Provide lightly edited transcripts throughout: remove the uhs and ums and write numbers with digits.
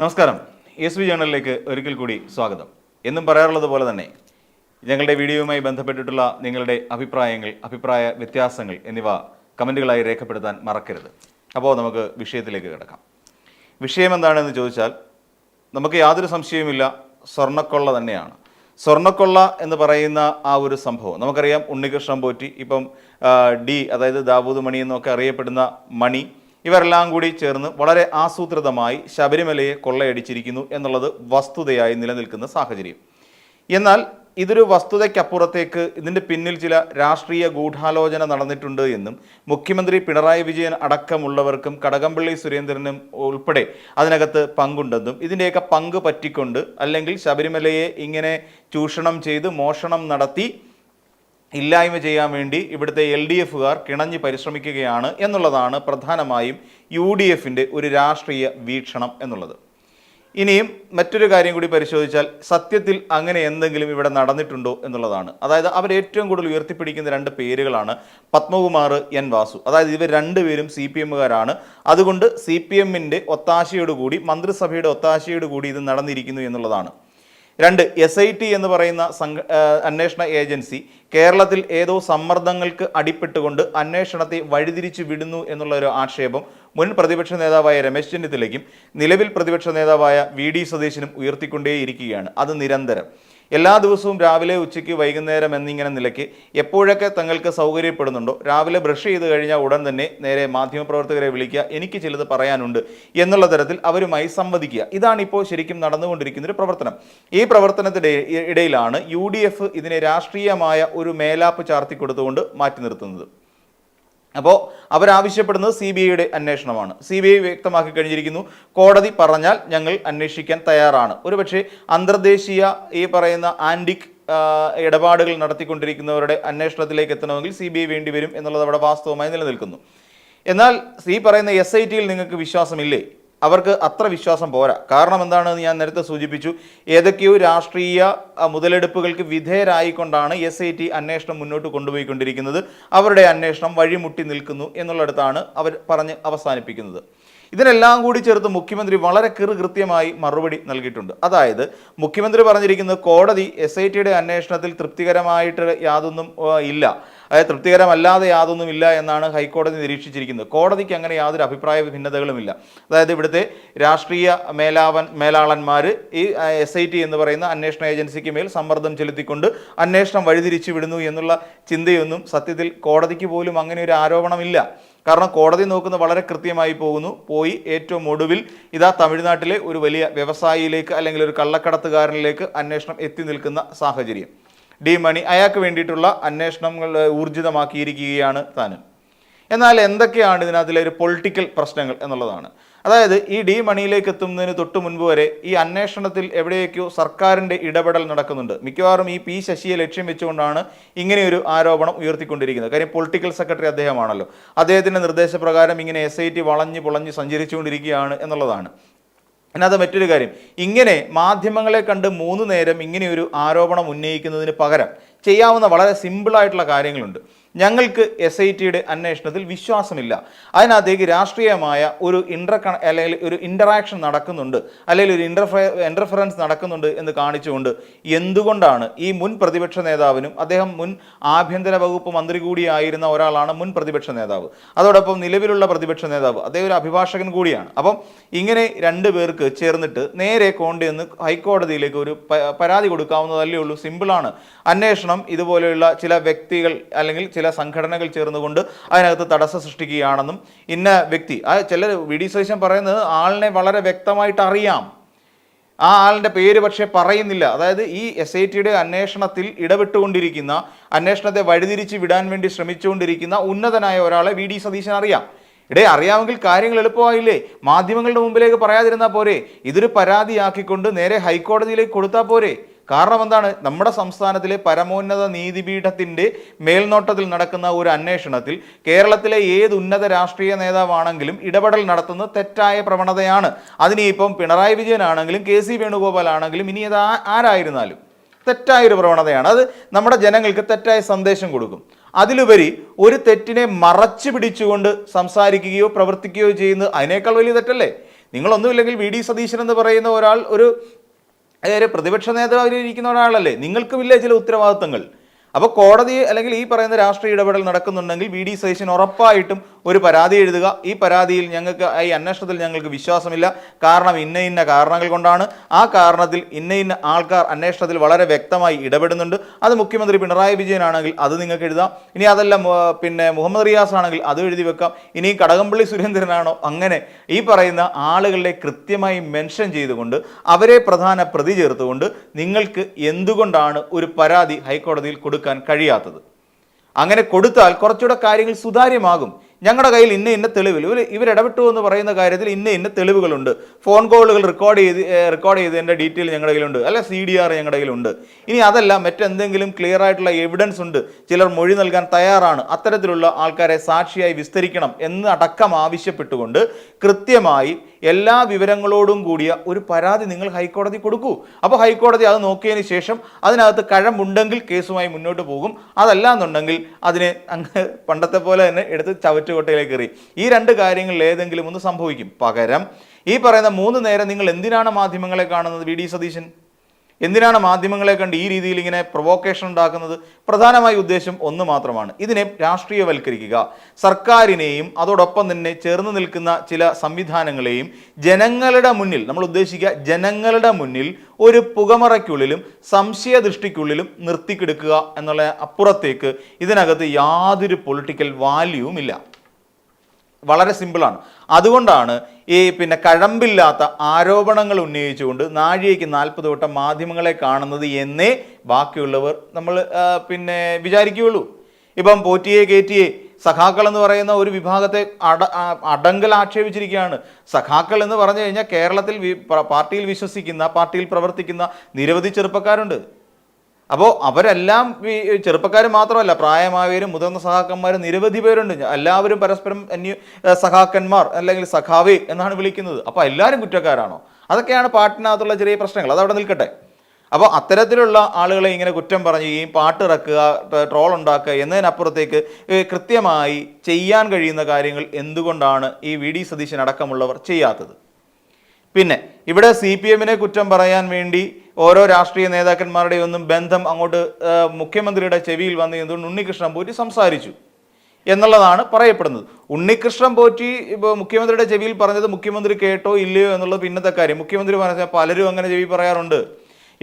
നമസ്കാരം. S V ജേണലിലേക്ക് ഒരിക്കൽ കൂടി സ്വാഗതം. എന്നും പറയാറുള്ളത് പോലെ തന്നെ ഞങ്ങളുടെ വീഡിയോയുമായി ബന്ധപ്പെട്ടിട്ടുള്ള നിങ്ങളുടെ അഭിപ്രായങ്ങൾ, അഭിപ്രായ വ്യത്യാസങ്ങൾ എന്നിവ കമൻറ്റുകളായി രേഖപ്പെടുത്താൻ മറക്കരുത്. അപ്പോൾ നമുക്ക് വിഷയത്തിലേക്ക് കിടക്കാം. വിഷയം എന്താണെന്ന് ചോദിച്ചാൽ നമുക്ക് യാതൊരു സംശയവുമില്ല, സ്വർണ്ണക്കൊള്ള തന്നെയാണ്. സ്വർണ്ണക്കൊള്ള എന്ന് പറയുന്ന ആ ഒരു സംഭവം നമുക്കറിയാം. ഉണ്ണികൃഷ്ണൻ പോറ്റി, ഇപ്പം അതായത് ദാവൂദ് മണി എന്നൊക്കെ അറിയപ്പെടുന്ന മണി, ഇവരെല്ലാം കൂടി ചേർന്ന് വളരെ ആസൂത്രിതമായി ശബരിമലയെ കൊള്ളയടിച്ചിരിക്കുന്നു എന്നുള്ളത് വസ്തുതയായി നിലനിൽക്കുന്ന സാഹചര്യം. എന്നാൽ ഇതൊരു വസ്തുതയ്ക്കപ്പുറത്തേക്ക് ഇതിൻ്റെ പിന്നിൽ ചില രാഷ്ട്രീയ ഗൂഢാലോചന നടന്നിട്ടുണ്ട് എന്നും മുഖ്യമന്ത്രി പിണറായി വിജയൻ അടക്കമുള്ളവർക്കും കടകംപള്ളി സുരേന്ദ്രനും ഉൾപ്പെടെ അതിനകത്ത് പങ്കുണ്ടെന്നും ഇതിൻ്റെയൊക്കെ പങ്ക് പറ്റിക്കൊണ്ട് അല്ലെങ്കിൽ ശബരിമലയെ ഇങ്ങനെ ചൂഷണം ചെയ്ത് മോഷണം നടത്തി ഇല്ലായ്മ ചെയ്യാൻ വേണ്ടി ഇവിടുത്തെ LDFകാർ കിണഞ്ഞ് പരിശ്രമിക്കുകയാണ് എന്നുള്ളതാണ് പ്രധാനമായും UDFിൻ്റെ ഒരു രാഷ്ട്രീയ വീക്ഷണം എന്നുള്ളത്. ഇനിയും മറ്റൊരു കാര്യം കൂടി പരിശോധിച്ചാൽ സത്യത്തിൽ അങ്ങനെ എന്തെങ്കിലും ഇവിടെ നടന്നിട്ടുണ്ടോ എന്നുള്ളതാണ്. അതായത് അവർ ഏറ്റവും കൂടുതൽ ഉയർത്തിപ്പിടിക്കുന്ന രണ്ട് പേരുകളാണ് പത്മകുമാർ, N വാസു. അതായത് ഇവർ രണ്ടുപേരും CPMകാരാണ്. അതുകൊണ്ട് CPMൻ്റെ ഒത്താശയോടുകൂടി, മന്ത്രിസഭയുടെ ഒത്താശയോടുകൂടി ഇത് നടന്നിരിക്കുന്നു എന്നുള്ളതാണ്. രണ്ട്, SIT എന്ന് പറയുന്ന അന്വേഷണ ഏജൻസി കേരളത്തിൽ ഏതോ സമ്മർദ്ദങ്ങൾക്ക് അടിപ്പെട്ടുകൊണ്ട് അന്വേഷണത്തെ വഴിതിരിച്ചു വിടുന്നു എന്നുള്ള ഒരു ആക്ഷേപം മുൻ പ്രതിപക്ഷ നേതാവായ രമേശ് ചെന്നിത്തലയ്ക്കും നിലവിൽ പ്രതിപക്ഷ നേതാവായ VD സതീശനും ഉയർത്തിക്കൊണ്ടേയിരിക്കുകയാണ്. അത് നിരന്തരം എല്ലാ ദിവസവും രാവിലെ, ഉച്ചയ്ക്ക്, വൈകുന്നേരം എന്നിങ്ങനെ നിലയ്ക്ക് എപ്പോഴൊക്കെ തങ്ങൾക്ക് സൗകര്യപ്പെടുന്നുണ്ടോ രാവിലെ ബ്രഷ് ചെയ്ത് കഴിഞ്ഞാൽ ഉടൻ തന്നെ നേരെ മാധ്യമപ്രവർത്തകരെ വിളിക്കുക, എനിക്ക് ചിലത് പറയാനുണ്ട് എന്നുള്ള തരത്തിൽ അവരുമായി സംവദിക്കുക. ഇതാണ് ഇപ്പോൾ ശരിക്കും നടന്നുകൊണ്ടിരിക്കുന്ന ഒരു പ്രവർത്തനം. ഈ പ്രവർത്തനത്തിൻ്റെ ഇടയിലാണ് UDF ഇതിനെ രാഷ്ട്രീയമായ ഒരു മേലാപ്പ് ചാർത്തി കൊടുത്തുകൊണ്ട് മാറ്റി നിർത്തുന്നത്. അപ്പോൾ അവരാവശ്യപ്പെടുന്നത് CBIയുടെ അന്വേഷണമാണ്. CBI വ്യക്തമാക്കി കഴിഞ്ഞിരിക്കുന്നു, കോടതി പറഞ്ഞാൽ ഞങ്ങൾ അന്വേഷിക്കാൻ തയ്യാറാണ്. ഒരുപക്ഷെ അന്തർദേശീയ ഈ പറയുന്ന ആൻറ്റിക് ഇടപാടുകൾ നടത്തിക്കൊണ്ടിരിക്കുന്നവരുടെ അന്വേഷണത്തിലേക്ക് എത്തണമെങ്കിൽ CBI വേണ്ടി വരും എന്നുള്ളത് അവിടെ വാസ്തവമായി നിലനിൽക്കുന്നു. എന്നാൽ ഈ പറയുന്ന SITയിൽ നിങ്ങൾക്ക് വിശ്വാസമില്ലേ? അവർക്ക് അത്ര വിശ്വാസം പോരാ. കാരണം എന്താണെന്ന് ഞാൻ നേരത്തെ സൂചിപ്പിച്ചു. ഏതൊക്കെയോ രാഷ്ട്രീയ മുതലെടുപ്പുകൾക്ക് വിധേയരായിക്കൊണ്ടാണ് SIT അന്വേഷണം മുന്നോട്ട് കൊണ്ടുപോയിക്കൊണ്ടിരിക്കുന്നത്. അവരുടെ അന്വേഷണം വഴിമുട്ടി നിൽക്കുന്നു എന്നുള്ളിടത്താണ് അവർ പറഞ്ഞ് അവസാനിപ്പിക്കുന്നത്. ഇതിനെല്ലാം കൂടി ചേർത്ത് മുഖ്യമന്ത്രി വളരെ കൃത്യമായി മറുപടി നൽകിയിട്ടുണ്ട്. അതായത് മുഖ്യമന്ത്രി പറഞ്ഞിരിക്കുന്നത് കോടതി SITയുടെ അന്വേഷണത്തിൽ തൃപ്തികരമായിട്ട് യാതൊന്നും ഇല്ല, അതായത് തൃപ്തികരമല്ലാതെ യാതൊന്നും ഇല്ല എന്നാണ് ഹൈക്കോടതി നിരീക്ഷിച്ചിരിക്കുന്നത്. കോടതിക്ക് അങ്ങനെ യാതൊരു അഭിപ്രായ ഭിന്നതകളുമില്ല. അതായത് ഇവിടുത്തെ രാഷ്ട്രീയ മേലാളന്മാർ ഈ SIT എന്ന് പറയുന്ന അന്വേഷണ ഏജൻസിക്ക് മേൽ സമ്മർദ്ദം ചെലുത്തിക്കൊണ്ട് അന്വേഷണം വഴിതിരിച്ചു വിടുന്നു എന്നുള്ള ചിന്തയൊന്നും സത്യത്തിൽ കോടതിക്ക് പോലും അങ്ങനെ ഒരു ആരോപണമില്ല. കാരണം കോടതി നോക്കുന്നത് വളരെ കൃത്യമായി പോയി ഏറ്റവും ഒടുവിൽ ഇതാ തമിഴ്നാട്ടിലെ ഒരു വലിയ വ്യവസായിയിലേക്ക് അല്ലെങ്കിൽ ഒരു കള്ളക്കടത്തുകാരനിലേക്ക് അന്വേഷണം എത്തി നിൽക്കുന്ന സാഹചര്യം. മണി, അയാൾക്ക് വേണ്ടിയിട്ടുള്ള അന്വേഷണങ്ങൾ ഊർജിതമാക്കിയിരിക്കുകയാണ് താനും. എന്നാൽ എന്തൊക്കെയാണ് ഇതിനകത്തിലെ ഒരു പൊളിറ്റിക്കൽ പ്രശ്നങ്ങൾ എന്നുള്ളതാണ്. അതായത് ഈ മണിയിലേക്ക് എത്തുന്നതിന് തൊട്ട് മുൻപ് വരെ ഈ അന്വേഷണത്തിൽ എവിടെയൊക്കെയോ സർക്കാരിൻ്റെ ഇടപെടൽ നടക്കുന്നുണ്ട്. മിക്കവാറും ഈ P ശശിയെ ലക്ഷ്യം വെച്ചുകൊണ്ടാണ് ഇങ്ങനെയൊരു ആരോപണം ഉയർത്തിക്കൊണ്ടിരിക്കുന്നത്. കാര്യം പൊളിറ്റിക്കൽ സെക്രട്ടറി അദ്ദേഹമാണല്ലോ. അദ്ദേഹത്തിൻ്റെ നിർദ്ദേശപ്രകാരം ഇങ്ങനെ SIT വളഞ്ഞ് പൊളഞ്ഞ് സഞ്ചരിച്ചുകൊണ്ടിരിക്കുകയാണ് എന്നുള്ളതാണ്. അതിനകത്ത് മറ്റൊരു കാര്യം, ഇങ്ങനെ മാധ്യമങ്ങളെ കണ്ട് 3 നേരം ഇങ്ങനെയൊരു ആരോപണം ഉന്നയിക്കുന്നതിന് പകരം ചെയ്യാവുന്ന വളരെ സിമ്പിളായിട്ടുള്ള കാര്യങ്ങളുണ്ട്. ഞങ്ങൾക്ക് SITയുടെ അന്വേഷണത്തിൽ വിശ്വാസമില്ല, അതിനകത്തേക്ക് രാഷ്ട്രീയമായ ഒരു അല്ലെങ്കിൽ ഒരു ഇൻ്ററാക്ഷൻ നടക്കുന്നുണ്ട്, അല്ലെങ്കിൽ ഒരു ഇൻ്റർഫറൻസ് നടക്കുന്നുണ്ട് എന്ന് കാണിച്ചുകൊണ്ട് എന്തുകൊണ്ടാണ് ഈ മുൻ പ്രതിപക്ഷ നേതാവിനും, അദ്ദേഹം മുൻ ആഭ്യന്തര വകുപ്പ് മന്ത്രി കൂടിയായിരുന്ന ഒരാളാണ് മുൻ പ്രതിപക്ഷ നേതാവ്, അതോടൊപ്പം നിലവിലുള്ള പ്രതിപക്ഷ നേതാവ്, അദ്ദേഹം ഒരു അഭിഭാഷകൻ കൂടിയാണ്. അപ്പം ഇങ്ങനെ 2 പേർക്ക് ചേർന്നിട്ട് നേരെ കൊണ്ടുവന്ന് ഹൈക്കോടതിയിലേക്ക് ഒരു പരാതി കൊടുക്കാവുന്നതല്ലേ ഉള്ളൂ. സിമ്പിളാണ്. അന്വേഷണം ഇതുപോലെയുള്ള ചില വ്യക്തികൾ അല്ലെങ്കിൽ ചില സംഘടനകൾ ചേർന്നുകൊണ്ട് അതിനകത്ത് തടസ്സം സൃഷ്ടിക്കുകയാണെന്നും ഇന്ന വ്യക്തി, ചിലർ VD സതീശൻ പറയുന്നത് ആളിനെ വളരെ വ്യക്തമായിട്ട് അറിയാം, ആ ആളിൻ്റെ പേര് പക്ഷേ പറയുന്നില്ല. അതായത് ഈ SITയുടെ അന്വേഷണത്തിൽ ഇടപെട്ടുകൊണ്ടിരിക്കുന്ന, അന്വേഷണത്തെ വഴിതിരിച്ച് വിടാൻ വേണ്ടി ശ്രമിച്ചുകൊണ്ടിരിക്കുന്ന ഉന്നതനായ ഒരാളെ VD സതീശൻ അറിയാം. അറിയാമെങ്കിൽ കാര്യങ്ങൾ എളുപ്പമായില്ലേ? മാധ്യമങ്ങളുടെ മുമ്പിലേക്ക് പറയാതിരുന്നാൽ പോരെ? ഇതൊരു പരാതിയാക്കിക്കൊണ്ട് നേരെ ഹൈക്കോടതിയിലേക്ക് കൊടുത്താൽ പോരെ? കാരണം എന്താണ്, നമ്മുടെ സംസ്ഥാനത്തിലെ പരമോന്നത നീതിപീഠത്തിൻ്റെ മേൽനോട്ടത്തിൽ നടക്കുന്ന ഒരു അന്വേഷണത്തിൽ കേരളത്തിലെ ഏത് ഉന്നത രാഷ്ട്രീയ നേതാവാണെങ്കിലും ഇടപെടൽ നടത്തുന്നത് തെറ്റായ പ്രവണതയാണ്. അതിനിപ്പം പിണറായി വിജയനാണെങ്കിലും KC വേണുഗോപാൽ ആണെങ്കിലും ഇനി അത് ആരായിരുന്നാലും തെറ്റായൊരു പ്രവണതയാണ്. അത് നമ്മുടെ ജനങ്ങൾക്ക് തെറ്റായ സന്ദേശം കൊടുക്കും. അതിലുപരി ഒരു തെറ്റിനെ മറച്ചു പിടിച്ചുകൊണ്ട് സംസാരിക്കുകയോ പ്രവർത്തിക്കുകയോ ചെയ്യുന്നത് അതിനേക്കാൾ വലിയ തെറ്റല്ലേ? നിങ്ങളൊന്നുമില്ലെങ്കിൽ വി.ഡി. സതീശൻ എന്ന് പറയുന്ന ഒരാൾ ഒരു പ്രതിപക്ഷ നേതാവിൽ ഇരിക്കുന്ന ഒരാളല്ലേ, നിങ്ങൾക്കുമില്ലേ ചില ഉത്തരവാദിത്തങ്ങൾ. അപ്പോൾ കോടതി അല്ലെങ്കിൽ ഈ പറയുന്ന രാഷ്ട്രീയ ഇടപെടൽ നടക്കുന്നുണ്ടെങ്കിൽ വി.ഡി. സതീശൻ ഉറപ്പായിട്ടും ഒരു പരാതി എഴുതുക. ഈ പരാതിയിൽ ഞങ്ങൾക്ക് ഈ അന്വേഷണത്തിൽ ഞങ്ങൾക്ക് വിശ്വാസമില്ല, കാരണം ഇന്ന കാരണങ്ങൾ കൊണ്ടാണ്. ആ കാരണത്തിൽ ഇന്ന ആൾക്കാർ അന്വേഷണത്തിൽ വളരെ വ്യക്തമായി ഇടപെടുന്നുണ്ട്. അത് മുഖ്യമന്ത്രി പിണറായി വിജയനാണെങ്കിൽ അത് നിങ്ങൾക്ക് എഴുതാം. ഇനി അതല്ല പിന്നെ മുഹമ്മദ് റിയാസ് ആണെങ്കിൽ അത് എഴുതി വെക്കാം. ഇനി കടകംപള്ളി സുരേന്ദ്രനാണോ, അങ്ങനെ ഈ പറയുന്ന ആളുകളെ കൃത്യമായി മെൻഷൻ ചെയ്തുകൊണ്ട് അവരെ പ്രധാന പ്രതി ചേർത്തുകൊണ്ട് നിങ്ങൾക്ക് എന്തുകൊണ്ടാണ് ഒരു പരാതി ഹൈക്കോടതിയിൽ കൊടുക്കാൻ കഴിയാത്തത്. അങ്ങനെ കൊടുത്താൽ കുറച്ചുകൂടെ കാര്യങ്ങൾ സുതാര്യമാകും. ഞങ്ങളുടെ കയ്യിൽ ഇന്ന തെളിവിൽ ഇവരിടപെട്ടു എന്ന് പറയുന്ന കാര്യത്തിൽ ഇന്ന തെളിവുകളുണ്ട്, ഫോൺ കോളുകൾ റെക്കോർഡ് ചെയ്തതിൻ്റെ ഡീറ്റെയിൽ ഞങ്ങളുടെ കയ്യിലുണ്ട്, അല്ലെ CDR ഞങ്ങളുടെ കയ്യിലുണ്ട്. ഇനി അതല്ല മറ്റെന്തെങ്കിലും ക്ലിയർ ആയിട്ടുള്ള എവിഡൻസ് ഉണ്ട്, ചിലർ മൊഴി നൽകാൻ തയ്യാറാണ്, അത്തരത്തിലുള്ള ആൾക്കാരെ സാക്ഷിയായി വിസ്തരിക്കണം എന്ന് അടക്കം ആവശ്യപ്പെട്ടുകൊണ്ട് കൃത്യമായി എല്ലാ വിവരങ്ങളോടും കൂടിയ ഒരു പരാതി നിങ്ങൾ ഹൈക്കോടതി കൊടുക്കൂ. അപ്പോൾ ഹൈക്കോടതി അത് നോക്കിയതിന് ശേഷം അതിനകത്ത് കഴമ്പുണ്ടെങ്കിൽ കേസുമായി മുന്നോട്ട് പോകും. അതല്ല എന്നുണ്ടെങ്കിൽ അതിനെ അങ്ങ് പണ്ടത്തെ പോലെ തന്നെ എടുത്ത് ചവറ്റുകൊട്ടയിലേക്ക് എറി. ഈ രണ്ട് കാര്യങ്ങളിൽ ഏതെങ്കിലും ഒന്ന് സംഭവിക്കും. പകരം ഈ പറയുന്ന 3 നേരം നിങ്ങൾ എന്തിനാണ് മാധ്യമങ്ങളെ കാണുന്നത്? വി.ഡി. സതീശൻ എന്തിനാണ് മാധ്യമങ്ങളെ കണ്ട് ഈ രീതിയിൽ ഇങ്ങനെ പ്രൊവോക്കേഷൻ ഉണ്ടാക്കുന്നത്? പ്രധാനമായ ഉദ്ദേശം ഒന്ന് മാത്രമാണ്, ഇതിനെ രാഷ്ട്രീയവൽക്കരിക്കുക. സർക്കാരിനെയും അതോടൊപ്പം തന്നെ ചേർന്ന് നിൽക്കുന്ന ചില സംവിധാനങ്ങളെയും ജനങ്ങളുടെ മുന്നിൽ, നമ്മൾ ഉദ്ദേശിക്കുക ജനങ്ങളുടെ മുന്നിൽ ഒരു പുകമറയ്ക്കുള്ളിലും സംശയദൃഷ്ടിക്കുള്ളിലും നിർത്തിക്കെടുക്കുക എന്നുള്ള അപ്പുറത്തേക്ക് ഇതിനകത്ത് യാതൊരു പൊളിറ്റിക്കൽ വാല്യൂവും ഇല്ല. വളരെ സിമ്പിളാണ്. അതുകൊണ്ടാണ് ഈ കഴമ്പില്ലാത്ത ആരോപണങ്ങൾ ഉന്നയിച്ചുകൊണ്ട് നാഴികയ്ക്ക് 40 വട്ടം മാധ്യമങ്ങളെ കാണുന്നത് എന്നേ ബാക്കിയുള്ളവർ നമ്മൾ വിചാരിക്കുകയുള്ളൂ. ഇപ്പം പോറ്റിയെ കയറ്റിയെ സഖാക്കൾ എന്ന് പറയുന്ന ഒരു വിഭാഗത്തെ അടങ്കൽ ആക്ഷേപിച്ചിരിക്കുകയാണ്. സഖാക്കൾ എന്ന് പറഞ്ഞു കഴിഞ്ഞാൽ കേരളത്തിൽ പാർട്ടിയിൽ വിശ്വസിക്കുന്ന, പാർട്ടിയിൽ പ്രവർത്തിക്കുന്ന നിരവധി ചെറുപ്പക്കാരുണ്ട്. അപ്പോൾ അവരെല്ലാം ചെറുപ്പക്കാർ മാത്രമല്ല, പ്രായമായവരും മുതിർന്ന സഖാക്കന്മാരും നിരവധി പേരുണ്ട്. എല്ലാവരും പരസ്പരം സഖാക്കന്മാർ അല്ലെങ്കിൽ സഖാവേ എന്നാണ് വിളിക്കുന്നത്. അപ്പോൾ എല്ലാവരും കുറ്റക്കാരാണോ? അതൊക്കെയാണ് പാട്ടിനകത്തുള്ള ചെറിയ പ്രശ്നങ്ങൾ. അതവിടെ നിൽക്കട്ടെ. അപ്പോൾ അത്തരത്തിലുള്ള ആളുകളെ ഇങ്ങനെ കുറ്റം പറയുകയും പാട്ടിറക്കുക, ട്രോൾ ഉണ്ടാക്കുക എന്നതിനപ്പുറത്തേക്ക് കൃത്യമായി ചെയ്യാൻ കഴിയുന്ന കാര്യങ്ങൾ എന്തുകൊണ്ടാണ് ഈ വി.ഡി. സതീശൻ അടക്കമുള്ളവർ ചെയ്യാത്തത്? പിന്നെ ഇവിടെ CPM-നെ കുറ്റം പറയാൻ വേണ്ടി ഓരോ രാഷ്ട്രീയ നേതാക്കന്മാരുടെയും ഒന്നും ബന്ധം അങ്ങോട്ട് മുഖ്യമന്ത്രിയുടെ ചെവിയിൽ വന്ന് എന്തുകൊണ്ട് ഉണ്ണികൃഷ്ണൻ പോറ്റി സംസാരിച്ചു എന്നുള്ളതാണ് പറയപ്പെടുന്നത്. ഉണ്ണികൃഷ്ണൻ പോറ്റി ഇപ്പോൾ മുഖ്യമന്ത്രിയുടെ ചെവിയിൽ പറഞ്ഞത് മുഖ്യമന്ത്രി കേട്ടോ ഇല്ലയോ എന്നുള്ളത് പിന്നത്തെ കാര്യം. മുഖ്യമന്ത്രി പറഞ്ഞാൽ പലരും അങ്ങനെ ചെവി പറയാറുണ്ട്.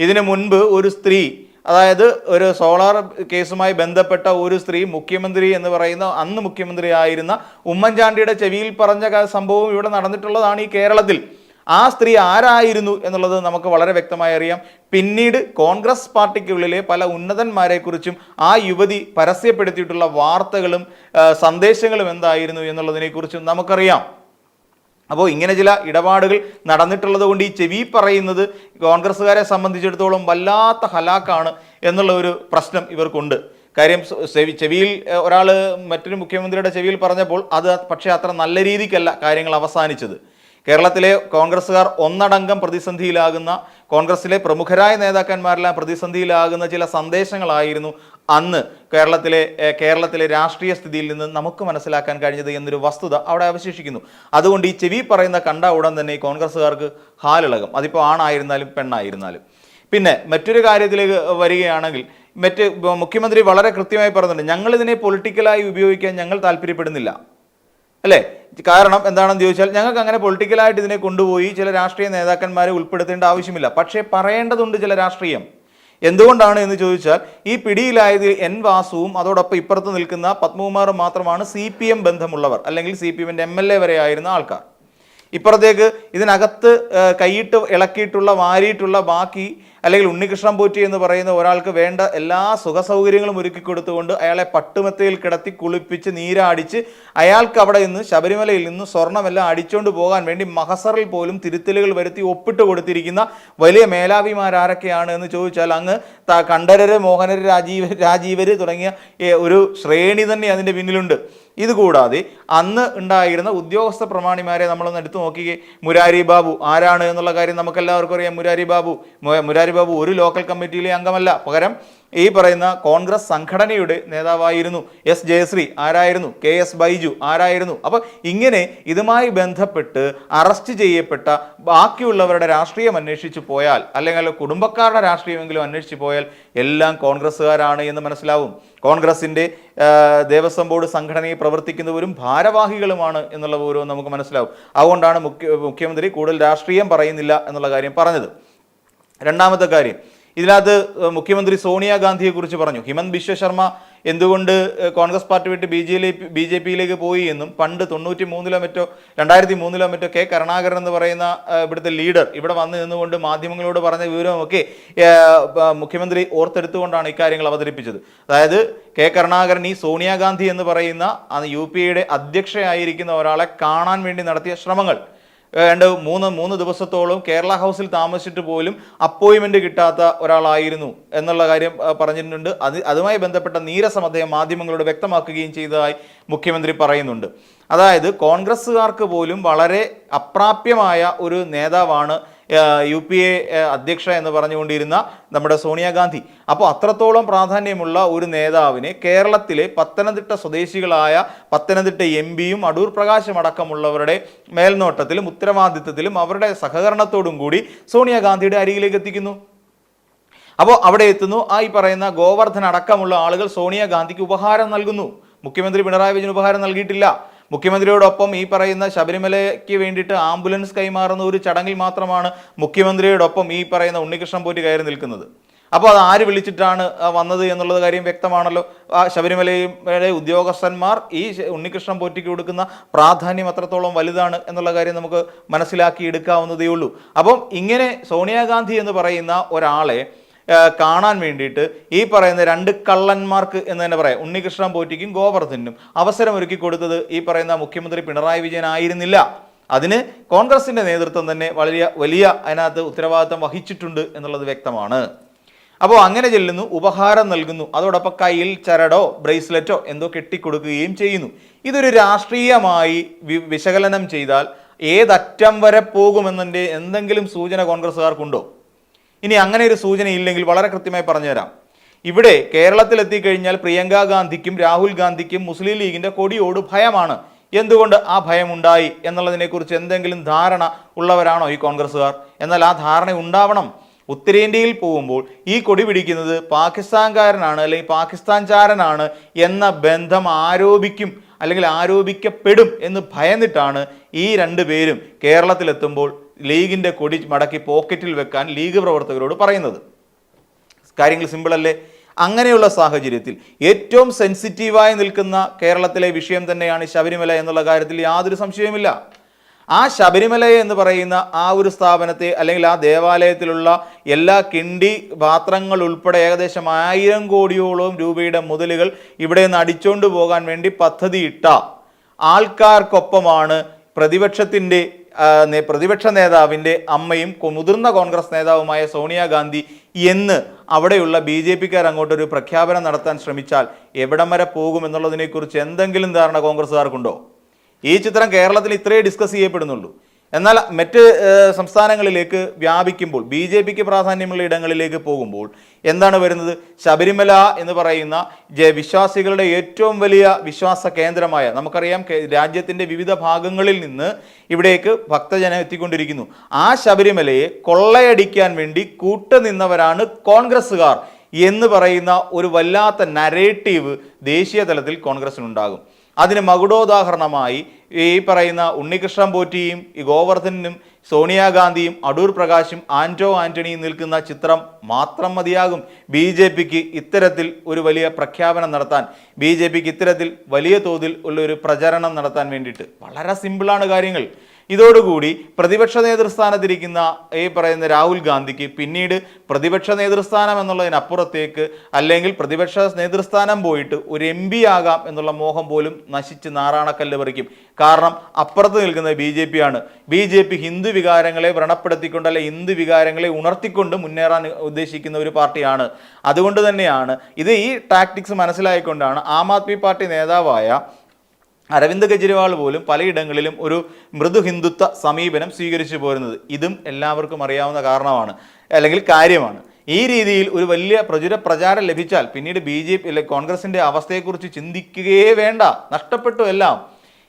ഇതിനു മുൻപ് ഒരു സ്ത്രീ, അതായത് ഒരു സോളാർ കേസുമായി ബന്ധപ്പെട്ട ഒരു സ്ത്രീ മുഖ്യമന്ത്രി എന്ന് പറയുന്ന അന്ന് മുഖ്യമന്ത്രി ആയിരുന്ന ഉമ്മൻചാണ്ടിയുടെ ചെവിയിൽ പറഞ്ഞ സംഭവം ഇവിടെ നടന്നിട്ടുള്ളതാണ് ഈ കേരളത്തിൽ. ആ സ്ത്രീ ആരായിരുന്നു എന്നുള്ളത് നമുക്ക് വളരെ വ്യക്തമായി അറിയാം. പിന്നീട് കോൺഗ്രസ് പാർട്ടിക്കുള്ളിലെ പല ഉന്നതന്മാരെക്കുറിച്ചും ആ യുവതി പരസ്യപ്പെടുത്തിയിട്ടുള്ള വാർത്തകളും സന്ദേശങ്ങളും എന്തായിരുന്നു എന്നുള്ളതിനെക്കുറിച്ചും നമുക്കറിയാം. അപ്പോൾ ഇങ്ങനെ ചില ഇടപാടുകൾ നടന്നിട്ടുള്ളത് കൊണ്ട് ഈ ചെവി പറയുന്നത് കോൺഗ്രസ്സുകാരെ സംബന്ധിച്ചിടത്തോളം വല്ലാത്ത ഹലാക്കാണ് എന്നുള്ള ഒരു പ്രശ്നം ഇവർക്കുണ്ട്. കാര്യം ചെവിയിൽ ഒരാൾ മറ്റൊരു മുഖ്യമന്ത്രിയുടെ ചെവിയിൽ പറഞ്ഞപ്പോൾ അത് പക്ഷേ അത്ര നല്ല രീതിക്കല്ല കാര്യങ്ങൾ അവസാനിച്ചത്. കേരളത്തിലെ കോൺഗ്രസ്സുകാർ ഒന്നടങ്കം പ്രതിസന്ധിയിലാകുന്ന, കോൺഗ്രസിലെ പ്രമുഖരായ നേതാക്കന്മാരെല്ലാം പ്രതിസന്ധിയിലാകുന്ന ചില സന്ദേശങ്ങളായിരുന്നു അന്ന് കേരളത്തിലെ രാഷ്ട്രീയ സ്ഥിതിയിൽ നിന്ന് നമുക്ക് മനസ്സിലാക്കാൻ കഴിഞ്ഞത് എന്നൊരു വസ്തുത അവിടെ അവശേഷിക്കുന്നു. അതുകൊണ്ട് ഈ ചെവി പറയുന്ന കണ്ട ഉടൻ തന്നെ ഈ കോൺഗ്രസ്സുകാർക്ക് ഹാലിളകും, അതിപ്പോൾ ആണായിരുന്നാലും പെണ്ണായിരുന്നാലും. പിന്നെ മറ്റൊരു കാര്യത്തിലേക്ക് വരികയാണെങ്കിൽ, മുഖ്യമന്ത്രി വളരെ കൃത്യമായി പറഞ്ഞിട്ടുണ്ട്, ഞങ്ങളിതിനെ പൊളിറ്റിക്കലായി ഉപയോഗിക്കാൻ ഞങ്ങൾ താല്പര്യപ്പെടുന്നില്ല, അല്ലേ? കാരണം എന്താണെന്ന് ചോദിച്ചാൽ ഞങ്ങൾക്ക് അങ്ങനെ പൊളിറ്റിക്കലായിട്ട് ഇതിനെ കൊണ്ടുപോയി ചില രാഷ്ട്രീയ നേതാക്കന്മാരെ ഉൾപ്പെടുത്തേണ്ട ആവശ്യമില്ല. പക്ഷേ പറയേണ്ടതുണ്ട് ചില രാഷ്ട്രീയം. എന്തുകൊണ്ടാണ് എന്ന് ചോദിച്ചാൽ ഈ പിടിയിലായത് N. വാസുവും അതോടൊപ്പം ഇപ്പുറത്ത് നിൽക്കുന്ന പത്മകുമാറും മാത്രമാണ് CPM ബന്ധമുള്ളവർ, അല്ലെങ്കിൽ CPM-ന്റെ MLA വരെ ആയിരുന്ന ആൾക്കാർ. ഇപ്പുറത്തേക്ക് ഇതിനകത്ത് കൈയിട്ട് ഇളക്കിയിട്ടുള്ള വാരിയിട്ടുള്ള ബാക്കി, അല്ലെങ്കിൽ ഉണ്ണികൃഷ്ണൻ പോറ്റി എന്ന് പറയുന്ന ഒരാൾക്ക് വേണ്ട എല്ലാ സുഖസൗകര്യങ്ങളും ഒരുക്കി കൊടുത്തുകൊണ്ട് അയാളെ പട്ടുമെത്തയിൽ കിടത്തി കുളിപ്പിച്ച് നീരാടിച്ച് അയാൾക്ക് അവിടെ നിന്ന് ശബരിമലയിൽ നിന്ന് സ്വർണ്ണമെല്ലാം അടിച്ചുകൊണ്ട് പോകാൻ വേണ്ടി മഹസറിൽ പോലും തിരുത്തലുകൾ വരുത്തി ഒപ്പിട്ട് കൊടുത്തിരിക്കുന്ന വലിയ മേലാവിമാരൊക്കെയാണ് എന്ന് ചോദിച്ചാൽ അങ്ങ് കണ്ഠരര്, മോഹനര്, രാജീവര് തുടങ്ങിയ ഒരു ശ്രേണി തന്നെ അതിൻ്റെ പിന്നിലുണ്ട്. ഇതുകൂടാതെ അന്ന് ഉണ്ടായിരുന്ന ഉദ്യോഗസ്ഥ പ്രമാണിമാരെ നമ്മളൊന്ന് എടുത്തു നോക്കിയേ. മുരാരി ബാബു ആരാണ് എന്നുള്ള കാര്യം നമുക്കെല്ലാവർക്കും അറിയാം. മുരാരി ബാബു ഒരു ലോക്കൽ കമ്മിറ്റിയിലെ അംഗമല്ല, പകരം ഈ പറയുന്ന കോൺഗ്രസ് സംഘടനയുടെ നേതാവായിരുന്നു. എസ് ജയശ്രീ ആരായിരുന്നു? KS ബൈജു ആരായിരുന്നു? അപ്പോൾ ഇങ്ങനെ ഇതുമായി ബന്ധപ്പെട്ട് അറസ്റ്റ് ചെയ്യപ്പെട്ട ബാക്കിയുള്ളവരുടെ രാഷ്ട്രീയം അന്വേഷിച്ചു പോയാൽ, അല്ലെങ്കിൽ കുടുംബക്കാരുടെ രാഷ്ട്രീയമെങ്കിലും അന്വേഷിച്ചു പോയാൽ എല്ലാം കോൺഗ്രസ്സുകാരാണ് എന്ന് മനസ്സിലാവും. കോൺഗ്രസിൻ്റെ ദേവസ്വം ബോർഡ് സംഘടനയിൽ പ്രവർത്തിക്കുന്നവരും ഭാരവാഹികളുമാണ് എന്നുള്ള വിവരവും നമുക്ക് മനസ്സിലാവും. അതുകൊണ്ടാണ് മുഖ്യമന്ത്രി കൂടുതൽ രാഷ്ട്രീയം പറയുന്നില്ല എന്നുള്ള കാര്യം പറഞ്ഞത്. രണ്ടാമത്തെ കാര്യം, ഇതിനകത്ത് മുഖ്യമന്ത്രി സോണിയാഗാന്ധിയെക്കുറിച്ച് പറഞ്ഞു. ഹിമന്ത് ബിശ്വ ശർമ്മ എന്തുകൊണ്ട് കോൺഗ്രസ് പാർട്ടി വിട്ട് BJPയിലേക്ക് പോയി എന്നും പണ്ട് 2003 മറ്റോ K കരുണാകരൻ എന്ന് പറയുന്ന ഇവിടുത്തെ ലീഡർ ഇവിടെ വന്ന് നിന്നുകൊണ്ട് മാധ്യമങ്ങളോട് പറഞ്ഞ വിവരമൊക്കെ മുഖ്യമന്ത്രി ഓർത്തെടുത്തുകൊണ്ടാണ് ഇക്കാര്യങ്ങൾ അവതരിപ്പിച്ചത്. അതായത് K കരുണാകരൻ ഈ സോണിയാഗാന്ധി എന്ന് പറയുന്ന UPയുടെ അധ്യക്ഷയായിരിക്കുന്ന ഒരാളെ കാണാൻ വേണ്ടി നടത്തിയ ശ്രമങ്ങൾ മൂന്ന് ദിവസത്തോളം കേരള ഹൗസിൽ താമസിച്ചിട്ട് പോലും അപ്പോയിൻമെന്റ് കിട്ടാത്ത ഒരാളായിരുന്നു എന്നുള്ള കാര്യം പറഞ്ഞിട്ടുണ്ട്. അതുമായി ബന്ധപ്പെട്ട നീരസം അദ്ദേഹം മാധ്യമങ്ങളോട് വ്യക്തമാക്കുകയും ചെയ്തതായി മുഖ്യമന്ത്രി പറയുന്നുണ്ട്. അതായത് കോൺഗ്രസ്സുകാർക്ക് പോലും വളരെ അപ്രാപ്യമായ ഒരു നേതാവാണ് UPA അധ്യക്ഷ എന്ന് പറഞ്ഞുകൊണ്ടിരുന്ന നമ്മുടെ സോണിയാഗാന്ധി. അപ്പോൾ അത്രത്തോളം പ്രാധാന്യമുള്ള ഒരു നേതാവിനെ കേരളത്തിലെ പത്തനംതിട്ട സ്വദേശികളായ പത്തനംതിട്ട MP-യും അടൂർ പ്രകാശും അടക്കമുള്ളവരുടെ മേൽനോട്ടത്തിലും ഉത്തരവാദിത്വത്തിലും അവരുടെ സഹകരണത്തോടും കൂടി സോണിയാഗാന്ധിയുടെ അരികിലേക്ക് എത്തിക്കുന്നു. അപ്പോൾ അവിടെ എത്തുന്നു. ഈ പറയുന്ന ഗോവർദ്ധൻ അടക്കമുള്ള ആളുകൾ സോണിയാഗാന്ധിക്ക് ഉപഹാരം നൽകുന്നു. മുഖ്യമന്ത്രി പിണറായി വിജയൻ ഉപഹാരം നൽകിയിട്ടില്ല. മുഖ്യമന്ത്രിയോടൊപ്പം ഈ പറയുന്ന ശബരിമലയ്ക്ക് വേണ്ടിയിട്ട് ആംബുലൻസ് കൈമാറുന്ന ഒരു ചടങ്ങിൽ മാത്രമാണ് മുഖ്യമന്ത്രിയോടൊപ്പം ഈ പറയുന്ന ഉണ്ണികൃഷ്ണൻ പോറ്റി കയറി നിൽക്കുന്നത്. അപ്പോൾ അത് ആര് വിളിച്ചിട്ടാണ് വന്നത് എന്നുള്ളത് കാര്യം വ്യക്തമാണല്ലോ. ശബരിമലയുടെ ഉദ്യോഗസ്ഥന്മാർ ഈ ഉണ്ണികൃഷ്ണൻ പോറ്റിക്ക് കൊടുക്കുന്ന പ്രാധാന്യം അത്രത്തോളം വലുതാണ് എന്നുള്ള കാര്യം നമുക്ക് മനസ്സിലാക്കി എടുക്കാവുന്നതേ ഉള്ളൂ. അപ്പം ഇങ്ങനെ സോണിയാഗാന്ധി എന്ന് പറയുന്ന ഒരാളെ കാണാൻ വേണ്ടിയിട്ട് ഈ പറയുന്ന രണ്ട് കള്ളന്മാർക്ക് എന്ന് തന്നെ പറയാം, ഉണ്ണികൃഷ്ണൻ പോറ്റിക്കും ഗോവർദ്ധനും അവസരമൊരുക്കി കൊടുത്തത് ഈ പറയുന്ന മുഖ്യമന്ത്രി പിണറായി വിജയൻ ആയിരുന്നില്ല. അതിന് കോൺഗ്രസിന്റെ നേതൃത്വം തന്നെ വലിയ അതിനകത്ത് ഉത്തരവാദിത്തം വഹിച്ചിട്ടുണ്ട് എന്നുള്ളത് വ്യക്തമാണ്. അപ്പോൾ അങ്ങനെ ചെല്ലുന്നു, ഉപഹാരം നൽകുന്നു, അതോടൊപ്പം കയ്യിൽ ചരടോ ബ്രേസ്ലെറ്റോ എന്തോ കെട്ടിക്കൊടുക്കുകയും ചെയ്യുന്നു. ഇതൊരു രാഷ്ട്രീയമായി വിശകലനം ചെയ്താൽ ഏതറ്റം വരെ പോകുമെന്നതിൻ്റെ എന്തെങ്കിലും സൂചന കോൺഗ്രസ്സുകാർക്കുണ്ടോ? ഇനി അങ്ങനെ ഒരു സൂചന ഇല്ലെങ്കിൽ വളരെ കൃത്യമായി പറഞ്ഞുതരാം. ഇവിടെ കേരളത്തിലെത്തിക്കഴിഞ്ഞാൽ പ്രിയങ്ക ഗാന്ധിക്കും രാഹുൽ ഗാന്ധിക്കും മുസ്ലിം ലീഗിന്റെ കൊടിയോട് ഭയമാണ്. എന്തുകൊണ്ട് ആ ഭയമുണ്ടായി എന്നുള്ളതിനെക്കുറിച്ച് എന്തെങ്കിലും ധാരണ ഉള്ളവരാണോ ഈ കോൺഗ്രസ്സുകാർ? എന്നാൽ ആ ധാരണ ഉണ്ടാവണം. ഉത്തരേന്ത്യയിൽ പോകുമ്പോൾ ഈ കൊടി പിടിക്കുന്നത് പാകിസ്ഥാൻകാരനാണ് അല്ലെങ്കിൽ പാകിസ്ഥാൻചാരനാണ് എന്ന ബന്ധം ആരോപിക്കും അല്ലെങ്കിൽ ആരോപിക്കപ്പെടും എന്ന് ഭയന്നിട്ടാണ് ഈ രണ്ടുപേരും കേരളത്തിലെത്തുമ്പോൾ ലീഗിൻ്റെ കൊടി മടക്കി പോക്കറ്റിൽ വെക്കാൻ ലീഗ് പ്രവർത്തകരോട് പറയുന്നത്. കാര്യങ്ങൾ സിമ്പിളല്ലേ? അങ്ങനെയുള്ള സാഹചര്യത്തിൽ ഏറ്റവും സെൻസിറ്റീവായി നിൽക്കുന്ന കേരളത്തിലെ വിഷയം തന്നെയാണ് ശബരിമല എന്നുള്ള കാര്യത്തിൽ യാതൊരു സംശയവുമില്ല. ആ ശബരിമല എന്ന് പറയുന്ന ആ ഒരു സ്ഥാപനത്തെ അല്ലെങ്കിൽ ആ ദേവാലയത്തിലുള്ള എല്ലാ കിണ്ടി പാത്രങ്ങൾ ഉൾപ്പെടെ ഏകദേശം 1000 കോടിയോളം രൂപയുടെ മുതലുകൾ ഇവിടെ നിന്ന് അടിച്ചുകൊണ്ട് പോകാൻ വേണ്ടി പദ്ധതിയിട്ട ആൾക്കാർക്കൊപ്പമാണ് പ്രതിപക്ഷ നേതാവിൻ്റെ അമ്മയും മുതിർന്ന കോൺഗ്രസ് നേതാവുമായ സോണിയാഗാന്ധി എന്ന് അവിടെയുള്ള BJPക്കാർ അങ്ങോട്ടൊരു പ്രഖ്യാപനം നടത്താൻ ശ്രമിച്ചാൽ എവിടം വരെ പോകുമെന്നുള്ളതിനെക്കുറിച്ച് എന്തെങ്കിലും ധാരണ കോൺഗ്രസ്സുകാർക്കുണ്ടോ? ഈ ചിത്രം കേരളത്തിൽ ഇത്രയേ ഡിസ്കസ് ചെയ്യപ്പെടുന്നുള്ളൂ. എന്നാൽ മറ്റ് സംസ്ഥാനങ്ങളിലേക്ക് വ്യാപിക്കുമ്പോൾ BJPക്ക് പ്രാധാന്യമുള്ള ഇടങ്ങളിലേക്ക് പോകുമ്പോൾ എന്താണ് വരുന്നത്? ശബരിമല എന്ന് പറയുന്ന വിശ്വാസികളുടെ ഏറ്റവും വലിയ വിശ്വാസ കേന്ദ്രമായ, നമുക്കറിയാം രാജ്യത്തിൻ്റെ വിവിധ ഭാഗങ്ങളിൽ നിന്ന് ഇവിടേക്ക് ഭക്തജനം എത്തിക്കൊണ്ടിരിക്കുന്നു. ആ ശബരിമലയെ കൊള്ളയടിക്കാൻ വേണ്ടി കൂട്ടുനിന്നവരാണ് കോൺഗ്രസ്സുകാർ എന്ന് പറയുന്ന ഒരു വല്ലാത്ത നരേറ്റീവ് ദേശീയ തലത്തിൽ കോൺഗ്രസിനുണ്ടാകും. അതിന് മകുടോദാഹരണമായി ഈ പറയുന്ന ഉണ്ണികൃഷ്ണൻ പോറ്റിയും ഈ ഗോവർദ്ധനും സോണിയാഗാന്ധിയും അടൂർ പ്രകാശും ആന്റണിയും നിൽക്കുന്ന ചിത്രം മാത്രം മതിയാകും BJPക്ക് ഇത്തരത്തിൽ ഒരു വലിയ പ്രഖ്യാപനം നടത്താൻ, BJPക്ക് ഇത്തരത്തിൽ വലിയ തോതിൽ ഉള്ളൊരു പ്രചരണം നടത്താൻ വേണ്ടിയിട്ട്. വളരെ സിമ്പിളാണ് കാര്യങ്ങൾ. ഇതോടുകൂടി പ്രതിപക്ഷ നേതൃസ്ഥാനത്തിരിക്കുന്ന ഈ പറയുന്ന രാഹുൽ ഗാന്ധിക്ക് പിന്നീട് പ്രതിപക്ഷ നേതൃസ്ഥാനം എന്നുള്ളതിനപ്പുറത്തേക്ക് അല്ലെങ്കിൽ പ്രതിപക്ഷ നേതൃസ്ഥാനം പോയിട്ട് ഒരു MP ആകാം എന്നുള്ള മോഹം പോലും നശിച്ച് നാറാണക്കല്ല് പറിക്കും. കാരണം അപ്പുറത്ത് നിൽക്കുന്നത് BJP ആണ്. BJP ഹിന്ദു വികാരങ്ങളെ വ്രണപ്പെടുത്തിക്കൊണ്ട് അല്ലെ ഹിന്ദു വികാരങ്ങളെ ഉണർത്തിക്കൊണ്ട് മുന്നേറാൻ ഉദ്ദേശിക്കുന്ന ഒരു പാർട്ടിയാണ്. അതുകൊണ്ട് തന്നെയാണ് ഈ ടാക്ടിക്സ് മനസ്സിലായിക്കൊണ്ടാണ് ആം ആദ്മി പാർട്ടി നേതാവായ അരവിന്ദ് കെജ്രിവാൾ പോലും പലയിടങ്ങളിലും ഒരു മൃദു ഹിന്ദുത്വ സമീപനം സ്വീകരിച്ചു പോരുന്നത്. ഇതും എല്ലാവർക്കും അറിയാവുന്ന കാരണമാണ്. അല്ലെങ്കിൽ കാര്യമാണ്. ഈ രീതിയിൽ ഒരു വലിയ പ്രചാരം ലഭിച്ചാൽ പിന്നീട് BJP കോൺഗ്രസിന്റെ അവസ്ഥയെക്കുറിച്ച് ചിന്തിക്കുകയേ വേണ്ട, നഷ്ടപ്പെട്ടു എല്ലാം.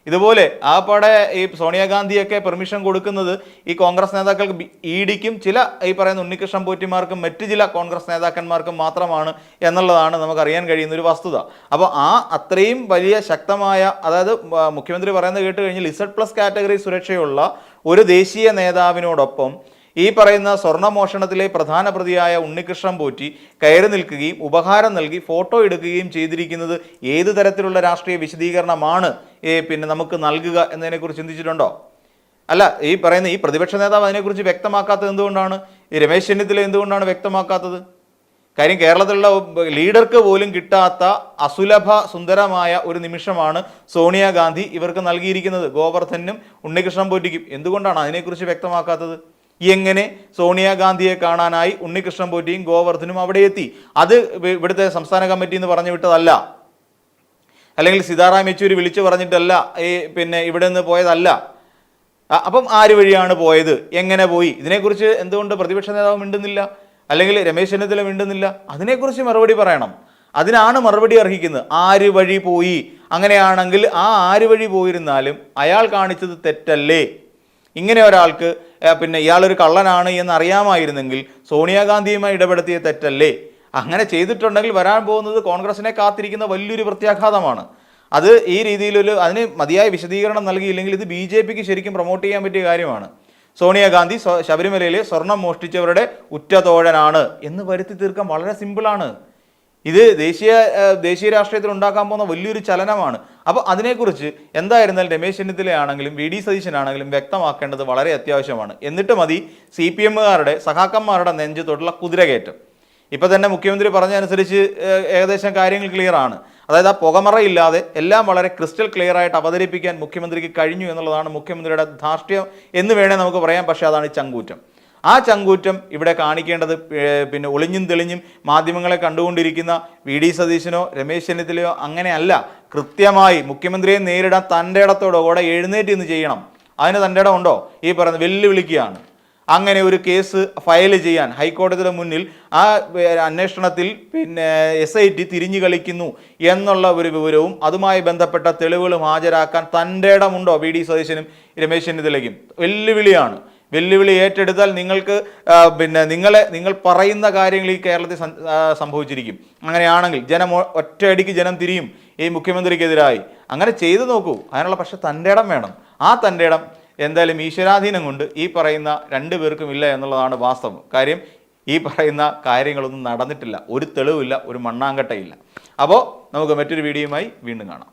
ഇതുപോലെ ആപ്പാടെ ഈ സോണിയാഗാന്ധിയൊക്കെ പെർമിഷൻ കൊടുക്കുന്നത് ഈ കോൺഗ്രസ് നേതാക്കൾക്ക് EDക്കും ചില ഈ പറയുന്ന ഉണ്ണികൃഷ്ണൻ പോറ്റിമാർക്കും മറ്റു ചില കോൺഗ്രസ് നേതാക്കന്മാർക്കും മാത്രമാണ് എന്നുള്ളതാണ് നമുക്കറിയാൻ കഴിയുന്ന ഒരു വസ്തുത. അപ്പോൾ അത്രയും വലിയ ശക്തമായ, അതായത് മുഖ്യമന്ത്രി പറയുന്നത് കേട്ട് കഴിഞ്ഞാൽ Z+ കാറ്റഗറി സുരക്ഷയുള്ള ഒരു ദേശീയ നേതാവിനോടൊപ്പം ഈ പറയുന്ന സ്വർണ്ണമോഷണത്തിലെ പ്രധാന പ്രതിയായ ഉണ്ണികൃഷ്ണൻ പോറ്റി കയറി നിൽക്കുകയും ഉപഹാരം നൽകി ഫോട്ടോ എടുക്കുകയും ചെയ്തിരിക്കുന്നത് ഏത് തരത്തിലുള്ള രാഷ്ട്രീയ വിശദീകരണമാണ് പിന്നെ നമുക്ക് നൽകുക എന്നതിനെക്കുറിച്ച് ചിന്തിച്ചിട്ടുണ്ടോ? അല്ല, ഈ പറയുന്ന ഈ പ്രതിപക്ഷ നേതാവ് അതിനെക്കുറിച്ച് വ്യക്തമാക്കാത്തത് എന്തുകൊണ്ടാണ്? ഈ രമേശ് ചെന്നിത്തല എന്തുകൊണ്ടാണ് വ്യക്തമാക്കാത്തത്? കാര്യം കേരളത്തിലുള്ള ലീഡർക്ക് പോലും കിട്ടാത്ത അസുലഭ സുന്ദരമായ ഒരു നിമിഷമാണ് സോണിയാഗാന്ധി ഇവർക്ക് നൽകിയിരിക്കുന്നത്, ഗോവർദ്ധനും ഉണ്ണികൃഷ്ണൻ പോറ്റിക്കും. എന്തുകൊണ്ടാണ് അതിനെക്കുറിച്ച് വ്യക്തമാക്കാത്തത്? എങ്ങനെ സോണിയാഗാന്ധിയെ കാണാനായി ഉണ്ണികൃഷ്ണൻ പോറ്റിയും ഗോവർദ്ധനും അവിടെ എത്തി? അത് ഇവിടുത്തെ സംസ്ഥാന കമ്മിറ്റി എന്ന് പറഞ്ഞു വിട്ടതല്ല, അല്ലെങ്കിൽ സീതാറാം യെച്ചൂരി വിളിച്ചു പറഞ്ഞിട്ടല്ല, പിന്നെ ഇവിടെ നിന്ന് പോയതല്ല. അപ്പം ആര് വഴിയാണ് പോയത്, എങ്ങനെ പോയി? ഇതിനെക്കുറിച്ച് എന്തുകൊണ്ട് പ്രതിപക്ഷ നേതാവ് മിണ്ടുന്നില്ല, അല്ലെങ്കിൽ രമേശ് ചെന്നിത്തല മിണ്ടുന്നില്ല? അതിനെക്കുറിച്ച് മറുപടി പറയണം. അതിനാണ് മറുപടി അർഹിക്കുന്നത്. ആര് വഴി പോയി? അങ്ങനെയാണെങ്കിൽ ആര് വഴി പോയിരുന്നാലും അയാൾ കാണിച്ചത് തെറ്റല്ലേ? ഇങ്ങനെ ഒരാൾക്ക് പിന്നെ ഇയാളൊരു കള്ളനാണ് എന്നറിയാമായിരുന്നെങ്കിൽ സോണിയാഗാന്ധിയുമായി ഇടപെടുത്തിയ തെറ്റല്ലേ? അങ്ങനെ ചെയ്തിട്ടുണ്ടെങ്കിൽ വരാൻ പോകുന്നത് കോൺഗ്രസിനെ കാത്തിരിക്കുന്ന വലിയൊരു പ്രത്യാഘാതമാണ്. അത് ഈ അതിന് മതിയായ വിശദീകരണം നൽകിയില്ലെങ്കിൽ ഇത് BJPക്ക് ശരിക്കും പ്രൊമോട്ട് ചെയ്യാൻ പറ്റിയ കാര്യമാണ്. സോണിയാഗാന്ധി ശബരിമലയിലെ സ്വർണം മോഷ്ടിച്ചവരുടെ ഉറ്റതോഴനാണ് എന്ന് വരുത്തി തീർക്കാൻ വളരെ സിമ്പിളാണ്. ഇത് ദേശീയ രാഷ്ട്രീയത്തിൽ ഉണ്ടാക്കാൻ പോകുന്ന വലിയൊരു ചലനമാണ്. അപ്പോൾ അതിനെക്കുറിച്ച് എന്തായിരുന്നാലും രമേശ് ചെന്നിത്തലയാണെങ്കിലും VD സതീശനാണെങ്കിലും വ്യക്തമാക്കേണ്ടത് വളരെ അത്യാവശ്യമാണ്. എന്നിട്ട് മതി CPMകാരുടെ സഖാക്കന്മാരുടെ നെഞ്ചത്തോട്ടുള്ള കുതിരകയറ്റം. ഇപ്പം തന്നെ മുഖ്യമന്ത്രി പറഞ്ഞതനുസരിച്ച് ഏകദേശം കാര്യങ്ങൾ ക്ലിയർ ആണ്. അതായത് പുകമറയില്ലാതെ എല്ലാം വളരെ ക്രിസ്റ്റൽ ക്ലിയർ ആയിട്ട് അവതരിപ്പിക്കാൻ മുഖ്യമന്ത്രിക്ക് കഴിഞ്ഞു എന്നുള്ളതാണ് മുഖ്യമന്ത്രിയുടെ ധാർഷ്ട്യം എന്ന് വേണേൽ നമുക്ക് പറയാം. പക്ഷേ അതാണ് ചങ്കൂറ്റം. ആ ചങ്കൂറ്റം ഇവിടെ കാണിക്കേണ്ടത് പിന്നെ ഒളിഞ്ഞും തെളിഞ്ഞും മാധ്യമങ്ങളെ കണ്ടുകൊണ്ടിരിക്കുന്ന VD സതീശനോ രമേശ് ചെന്നിത്തലയോ അങ്ങനെയല്ല. കൃത്യമായി മുഖ്യമന്ത്രിയെ നേരിടാൻ തൻ്റെ ഇടത്തോടുകൂടെ എഴുന്നേറ്റ് ഇന്ന് ചെയ്യണം. അതിന് തൻ്റെ ഇടം ഉണ്ടോ? ഈ പറയുന്ന വെല്ലുവിളിക്കുകയാണ്. അങ്ങനെ ഒരു കേസ് ഫയൽ ചെയ്യാൻ ഹൈക്കോടതിയുടെ മുന്നിൽ ആ അന്വേഷണത്തിൽ പിന്നെ SIT തിരിഞ്ഞു കളിക്കുന്നു എന്നുള്ള ഒരു വിവരവും അതുമായി ബന്ധപ്പെട്ട തെളിവുകളും ഹാജരാക്കാൻ തൻ്റെ ഇടമുണ്ടോ VD സതീശനും രമേശ് ചെന്നിത്തലയ്ക്കും? വെല്ലുവിളിയാണ്. വെല്ലുവിളി ഏറ്റെടുത്താൽ നിങ്ങൾക്ക് പിന്നെ നിങ്ങൾ പറയുന്ന കാര്യങ്ങൾ ഈ കേരളത്തിൽ സംഭവിച്ചിരിക്കും. അങ്ങനെയാണെങ്കിൽ ഒറ്റയടിക്ക് ജനം തിരിയും ഈ മുഖ്യമന്ത്രിക്കെതിരായി. അങ്ങനെ ചെയ്തു നോക്കൂ. അതിനുള്ള പക്ഷെ തൻ്റെ ഇടം വേണം. ആ തൻ്റെ ഇടം എന്തായാലും ഈശ്വരാധീനം കൊണ്ട് ഈ പറയുന്ന രണ്ടു പേർക്കും ഇല്ല എന്നുള്ളതാണ് വാസ്തവം. കാര്യം ഈ പറയുന്ന കാര്യങ്ങളൊന്നും നടന്നിട്ടില്ല, ഒരു തെളിവില്ല, ഒരു മണ്ണാങ്കട്ടയില്ല. അപ്പോൾ നമുക്ക് മറ്റൊരു വീഡിയോയുമായി വീണ്ടും കാണാം.